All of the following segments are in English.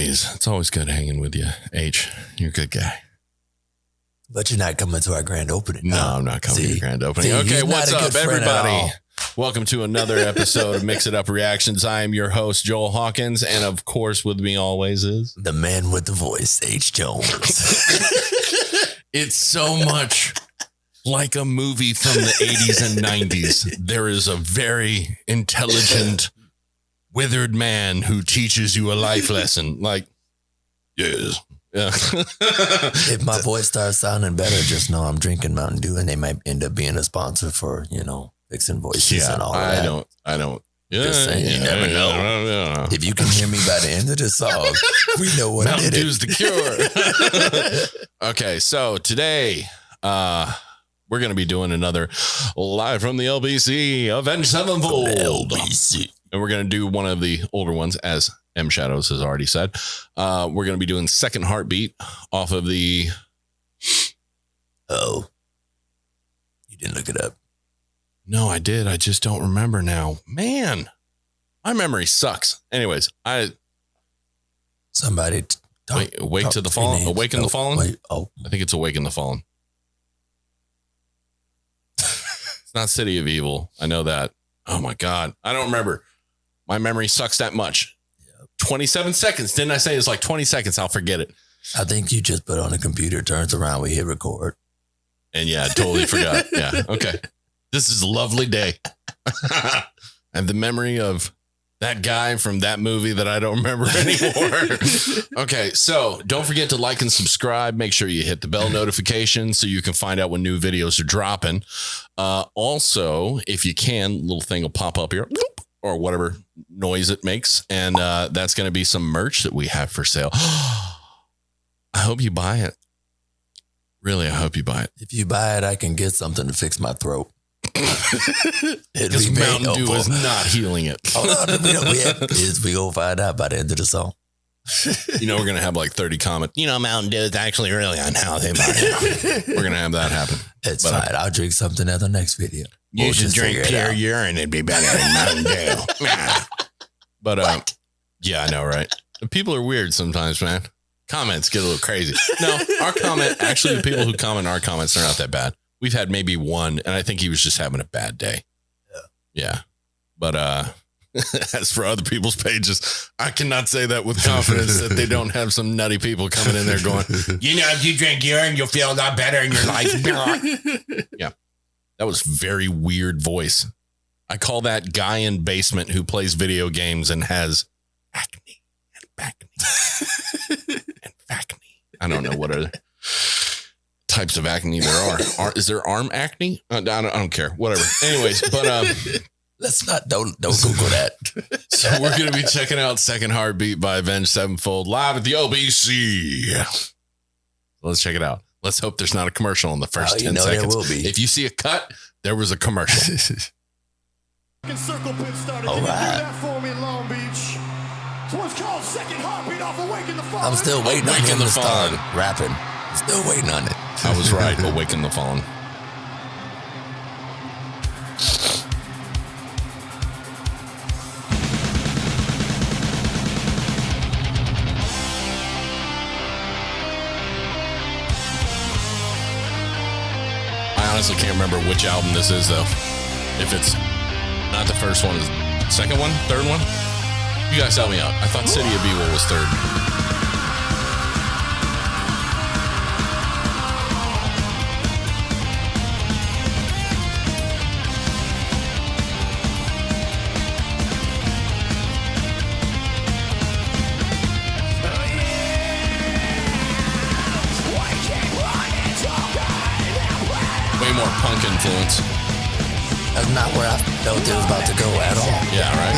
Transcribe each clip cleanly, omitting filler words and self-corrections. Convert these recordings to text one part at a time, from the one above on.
It's always good hanging with you, H. You're a good guy. But you're not coming to our grand opening. No, I'm not coming to your grand opening. Okay, what's up, everybody? Welcome to another episode of Mix It Up Reactions. I am your host, Joel Hawkins, and of course, with me always is the man with the voice, H. Jones. It's so much like a movie from the 80s and 90s. There is a very intelligent, withered man who teaches you a life lesson. Like, yes. Yeah. If my voice starts sounding better, just know I'm drinking Mountain Dew, and they might end up being a sponsor for, fixing voices and all that. I don't. Yeah, just saying, you never know. If you can hear me by the end of the song, we know what Mountain did Dew's the cure. Okay, so today, we're going to be doing another live from the LBC, Avenged Sevenfold. LBC. And we're going to do one of the older ones, as M Shadows has already said. We're going to be doing Second Heartbeat off of the... Oh. You didn't look it up. No, I did. I just don't remember now. Man, my memory sucks. Anyways, Somebody... Awake to the Fallen? Awaken the Fallen? Wait, I think it's Awaken the Fallen. It's not City of Evil. I know that. Oh my God. I don't remember. My memory sucks that much. 27 seconds. Didn't I say it's like 20 seconds? I'll forget it. I think you just put on the computer, turns around, we hit record. And yeah, I totally forgot. Yeah. Okay. This is a lovely day. And the memory of that guy from that movie that I don't remember anymore. Okay. So don't forget to like and subscribe. Make sure you hit the bell notification so you can find out when new videos are dropping. Also, if you can, little thing will pop up here. Or whatever noise it makes. And that's going to be some merch that we have for sale. I hope you buy it. Really, I hope you buy it. If you buy it, I can get something to fix my throat. Because Mountain Dew is not healing it. We go find out by the end of the song. We're going to have like 30 comments. Mountain Dew is actually really unhealthy. We're going to have that happen. It's fine. I'll drink something at the next video. You should drink pure urine. It'd be better than Mountain Dew. But, yeah, I know, right? People are weird sometimes, man. Comments get a little crazy. No, actually, the people who comment our comments are not that bad. We've had maybe one, and I think he was just having a bad day. Yeah. But, as for other people's pages, I cannot say that with confidence that they don't have some nutty people coming in there going, if you drink urine, you'll feel a lot better in your life. Yeah. That was very weird voice. I call that guy in basement who plays video games and has acne and bacne and facne. I don't know what other types of acne there are. Is there arm acne? I don't care. Whatever. Anyways, but let's not don't Google that. So we're going to be checking out Second Heartbeat by Avenged Sevenfold live at the LBC. Let's check it out. Let's hope there's not a commercial in the first 10 seconds. There will be. If you see a cut, there was a commercial. All right. I'm still waiting on him to start rapping. Still waiting on it. I was right. Awaken the Fallen. I honestly can't remember which album this is, though. If it's not the first one, second one, third one? You guys help me out. I thought City of Evil was third. Way more punk influence. That's not where I felt it was about to go at all. Yeah, right?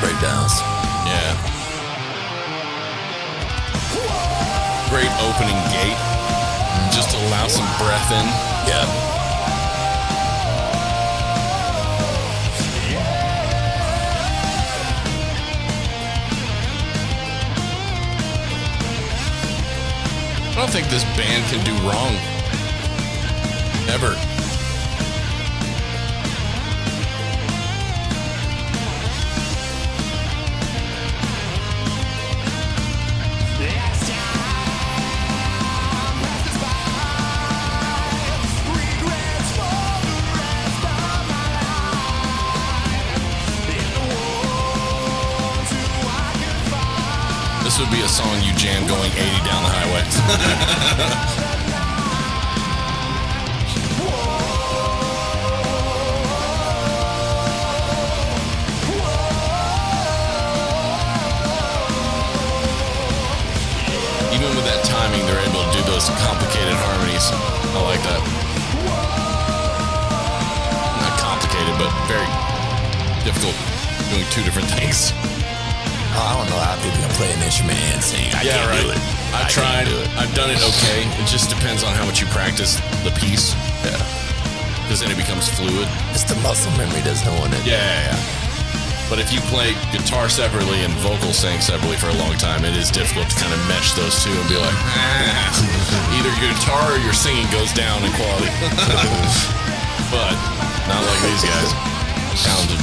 breakdowns. Yeah. Great opening gate. Just to allow some breath in. Yeah. I don't think this band can do wrong. Ever. This would be a song you jam going 80 down the highway. Even with that timing, they're able to do those complicated harmonies. I like that. Not complicated, but very difficult doing two different things. I don't know how people can play an instrument and sing. I can't do it. I've tried. I've done it okay. It just depends on how much you practice the piece. Yeah. Because then it becomes fluid. It's the muscle memory that's knowing it. Yeah. But if you play guitar separately and vocal sang separately for a long time, it is difficult to kind of mesh those two and be like, either your guitar or your singing goes down in quality. But not like these guys. Talented.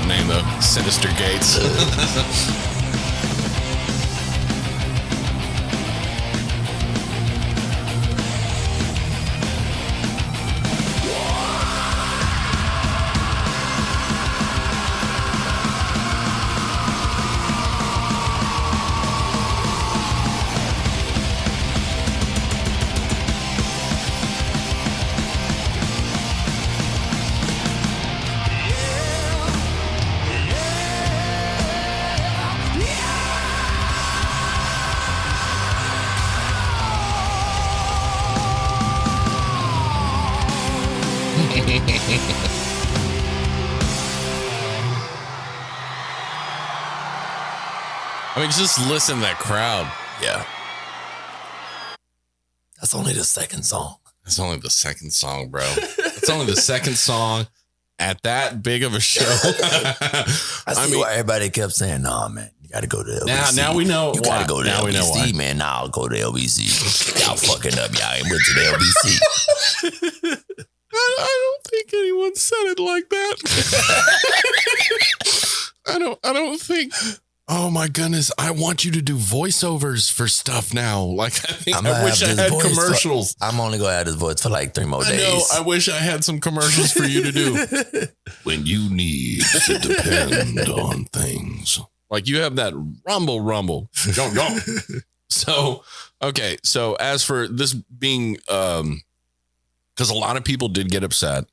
Name though, Sinister Gates. I mean, just listen to that crowd. Yeah. That's only the second song. That's only the second song, bro. It's only the second song at that big of a show. I mean, why everybody kept saying, "Nah, man, you got to go to LBC." Now we know. You got to go to now LBC, we know why. man. Now I'll go to LBC. Y'all fucking up. Y'all ain't went to the LBC. I don't think anyone said it like that. I don't think. Oh my goodness! I want you to do voiceovers for stuff now. Like I wish I had commercials. I'm only gonna have this voice for like 3 more days. I know. I wish I had some commercials for you to do when you need to depend on things. Like you have that rumble. Don't. So okay. So as for this being, because a lot of people did get upset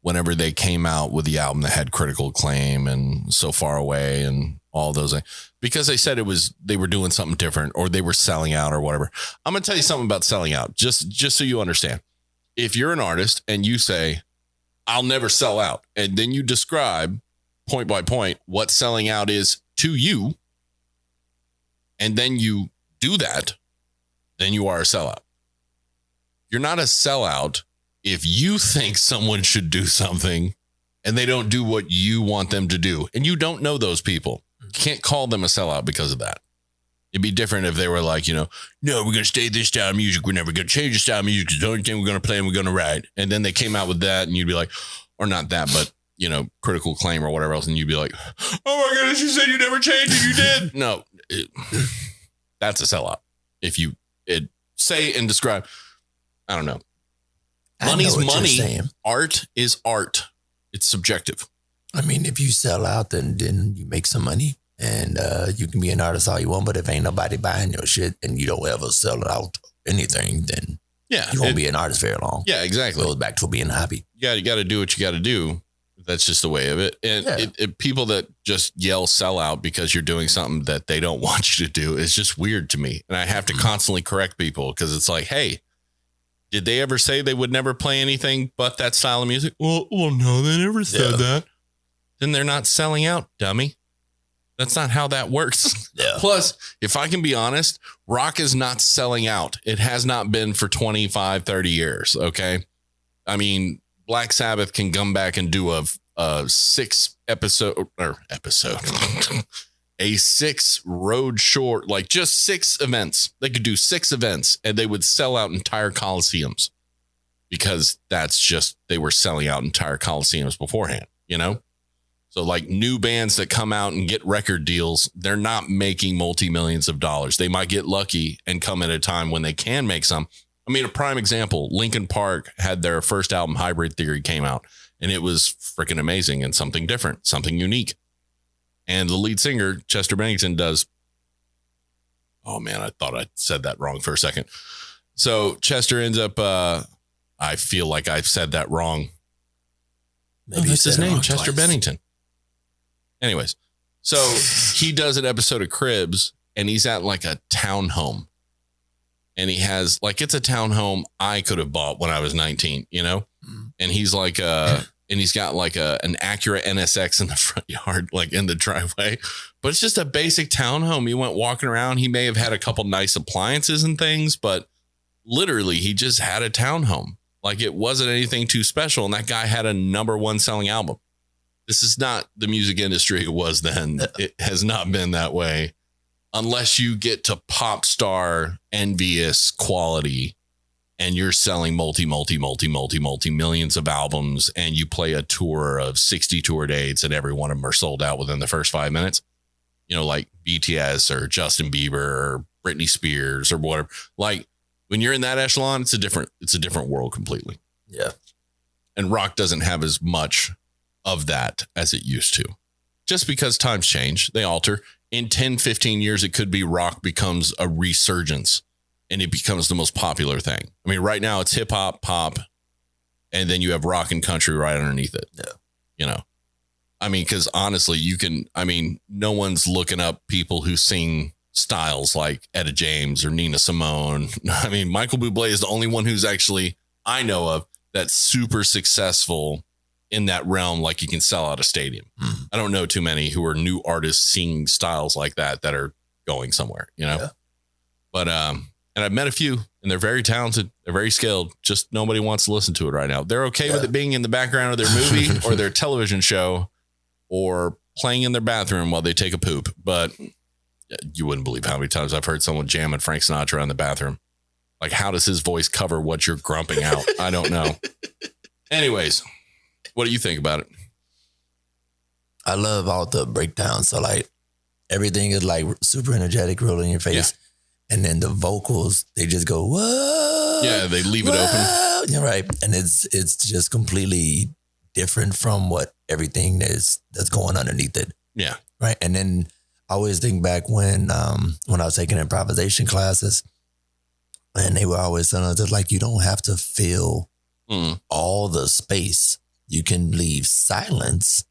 whenever they came out with the album that had critical acclaim and So Far Away and all those things, because they said they were doing something different or they were selling out or whatever. I'm going to tell you something about selling out, just so you understand. If you're an artist and you say, I'll never sell out, and then you describe point by point what selling out is to you, and then you do that, then you are a sellout. You're not a sellout if you think someone should do something and they don't do what you want them to do, and you don't know those people. You can't call them a sellout because of that. It'd be different if they were like, no, we're going to stay this style of music. We're never going to change the style of music. It's the only thing we're going to play and we're going to write. And then they came out with that and you'd be like, or not that, but, critical acclaim or whatever else. And you'd be like, oh my goodness, you said you never changed it. You did. No, that's a sellout. If you say and describe, I don't know. Money's money. Art is art. It's subjective. I mean, if you sell out, then you make some money, and you can be an artist all you want. But if ain't nobody buying your shit and you don't ever sell out anything, then you won't be an artist very long. Yeah, exactly. It goes back to being a hobby. You got to do what you got to do. That's just the way of it. And people that just yell sell out because you're doing something that they don't want you to do is just weird to me. And I have to constantly correct people because it's like, hey, did they ever say they would never play anything but that style of music? Well, no, they never said that. Then they're not selling out, dummy. That's not how that works. Yeah. Plus, if I can be honest, rock is not selling out. It has not been for 25, 30 years. Okay. I mean, Black Sabbath can come back and do a 6 road short, like just 6 events. They could do 6 events and they would sell out entire coliseums because that's just, they were selling out entire coliseums beforehand, you know? So like new bands that come out and get record deals, they're not making multi-millions of dollars. They might get lucky and come at a time when they can make some. I mean, a prime example, Linkin Park had their first album, Hybrid Theory, came out, and it was freaking amazing and something different, something unique. And the lead singer, Chester Bennington, does. Oh, man, I thought I said that wrong for a second. So Chester ends up, I feel like I've said that wrong. Maybe that's his name, Chester Bennington. Anyways, so he does an episode of Cribs, and he's at like a townhome. And he has like, it's a townhome I could have bought when I was 19, you know? And he's like, and he's got like an Acura NSX in the front yard, like in the driveway, but it's just a basic townhome. He went walking around. He may have had a couple nice appliances and things, but literally he just had a townhome. Like it wasn't anything too special. And that guy had a #1 selling album. This is not the music industry it was then. It has not been that way. Unless you get to pop star envious quality and you're selling multi millions of albums and you play a tour of 60 tour dates and every one of them are sold out within the first 5 minutes, you know, like BTS or Justin Bieber or Britney Spears or whatever. Like when you're in that echelon, it's a different world completely. Yeah. And rock doesn't have as much of that as it used to. Just because times change, they alter. In 10, 15 years, it could be rock becomes a resurgence and it becomes the most popular thing. I mean, right now it's hip hop, pop, and then you have rock and country right underneath it. Yeah. You know, I mean, because honestly, no one's looking up people who sing styles like Etta James or Nina Simone. I mean, Michael Bublé is the only one who's actually, I know of, that's super successful in that realm, like you can sell out a stadium. I don't know too many who are new artists singing styles like that are going somewhere, you know? Yeah. But, and I've met a few and they're very talented. They're very skilled. Just nobody wants to listen to it right now. They're okay with it being in the background of their movie or their television show or playing in their bathroom while they take a poop. But you wouldn't believe how many times I've heard someone jamming Frank Sinatra in the bathroom. Like, how does his voice cover what you're grumping out? I don't know. Anyways. What do you think about it? I love all the breakdowns. So like everything is like super energetic, rolling in your face. Yeah. And then the vocals, they just go, whoa. Yeah, they leave it open. Yeah, right. And it's just completely different from what everything that's going underneath it. Yeah. Right. And then I always think back when I was taking improvisation classes and they were always telling us that like, you don't have to fill all the space. You can leave silence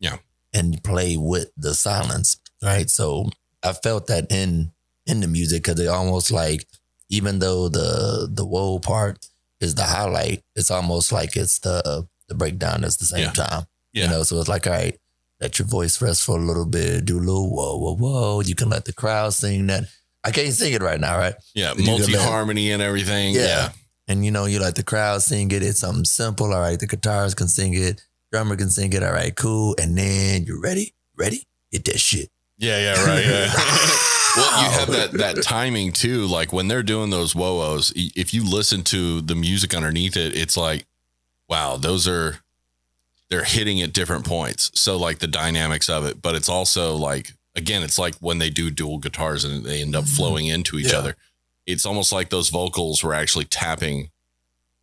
and play with the silence, right? So I felt that in the music because it almost like, even though the whoa part is the highlight, it's almost like it's the breakdown at the same time. Yeah. You know, so it's like, all right, let your voice rest for a little bit, do a little whoa, whoa, whoa. You can let the crowd sing that. I can't sing it right now, right? Yeah, multi-harmony and everything. Yeah. And you know, you let the crowd sing it. It's something simple. All right, the guitars can sing it. Drummer can sing it. All right, cool. And then you're ready? Hit that shit. Yeah, right. Yeah. Well, you have that timing too. Like when they're doing those whoa-ohs, if you listen to the music underneath it, it's like, wow, they're hitting at different points. So like the dynamics of it, but it's also like, again, it's like when they do dual guitars and they end up flowing into each other. It's almost like those vocals were actually tapping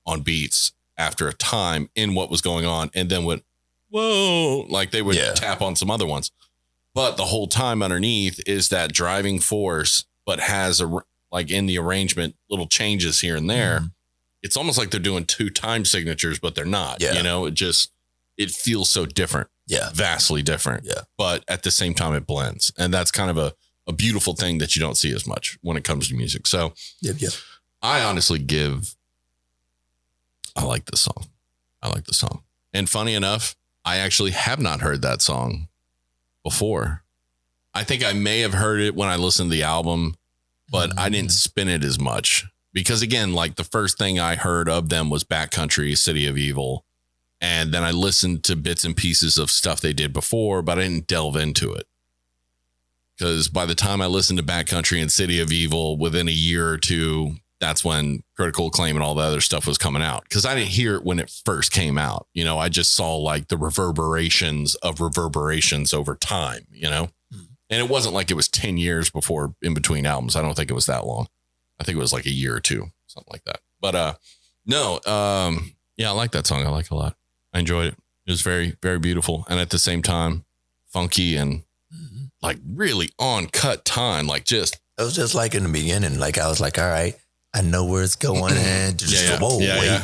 on beats after a time in what was going on and then would, whoa, like they would tap on some other ones. But the whole time underneath is that driving force, but has like in the arrangement, little changes here and there. It's almost like they're doing 2 time signatures, but they're not, you know, it feels so different. Yeah. Vastly different. Yeah. But at the same time, it blends. And that's kind of a beautiful thing that you don't see as much when it comes to music. So I honestly I like this song. I like the song. And funny enough, I actually have not heard that song before. I think I may have heard it when I listened to the album, but I didn't spin it as much because again, like the first thing I heard of them was Backcountry, City of Evil. And then I listened to bits and pieces of stuff they did before, but I didn't delve into it. Because by the time I listened to Backcountry and City of Evil, within a year or two, that's when Critical Acclaim and all the other stuff was coming out. Because I didn't hear it when it first came out. You know, I just saw like the reverberations of reverberations over time, you know. And it wasn't like it was 10 years before in between albums. I don't think it was that long. I think it was like a year or two, something like that. But yeah, I like that song. I like it a lot. I enjoyed it. It was very, very beautiful. And at the same time, funky and like really on cut time. Like just. It was just like in the beginning. Like I was like, all right, I know where it's going. And just whoa, wait.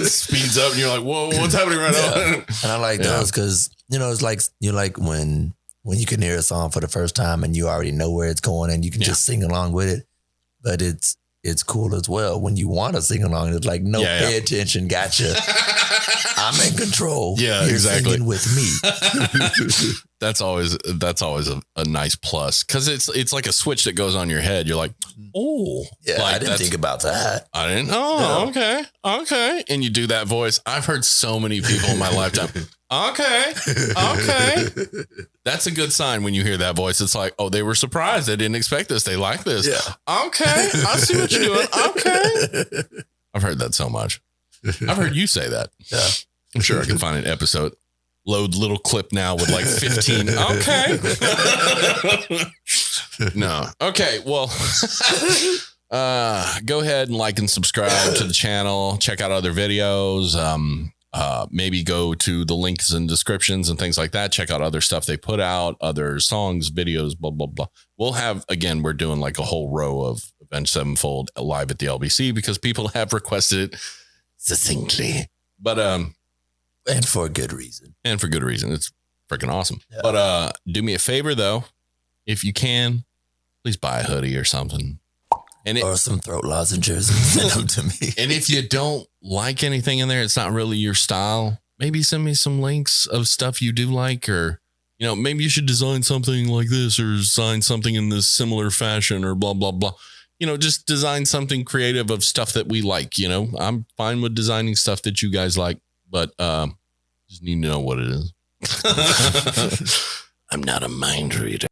Speeds up and you're like, whoa, what's happening right now? And I like those because, you know, it's like, you like when you can hear a song for the first time and you already know where it's going and you can just sing along with it. But it's cool as well when you want to sing along. It's like, no, pay attention. Gotcha. I'm in control. Yeah, You're exactly. Singing with me. That's always a nice plus because it's like a switch that goes on your head. You're like, oh, yeah, like I didn't think about that. I didn't. Oh, no. Okay. And you do that voice. I've heard so many people in my lifetime. Okay. That's a good sign when you hear that voice. It's like, oh, they were surprised. They didn't expect this. They like this. Yeah. Okay. I see what you're doing. Okay. I've heard that so much. I've heard you say that. Yeah. I'm sure I can find an episode. Load little clip now with like 15. Okay. No. Okay. Well, go ahead and like and subscribe to the channel. Check out other videos. Maybe go to the links and descriptions and things like that. Check out other stuff they put out, other songs, videos, blah, blah, blah. We'll have, again, we're doing like a whole row of Avenged Sevenfold live at the LBC because people have requested it succinctly. But, and for a good reason. It's freaking awesome. Yeah. But do me a favor, though. If you can, please buy a hoodie or something. Or some throat lozenges and send them to me. And if you don't like anything in there, it's not really your style, maybe send me some links of stuff you do like, or, you know, maybe you should design something like this or design something in this similar fashion or blah, blah, blah. You know, just design something creative of stuff that we like. You know, I'm fine with designing stuff that you guys like, but just need to know what it is. I'm not a mind reader.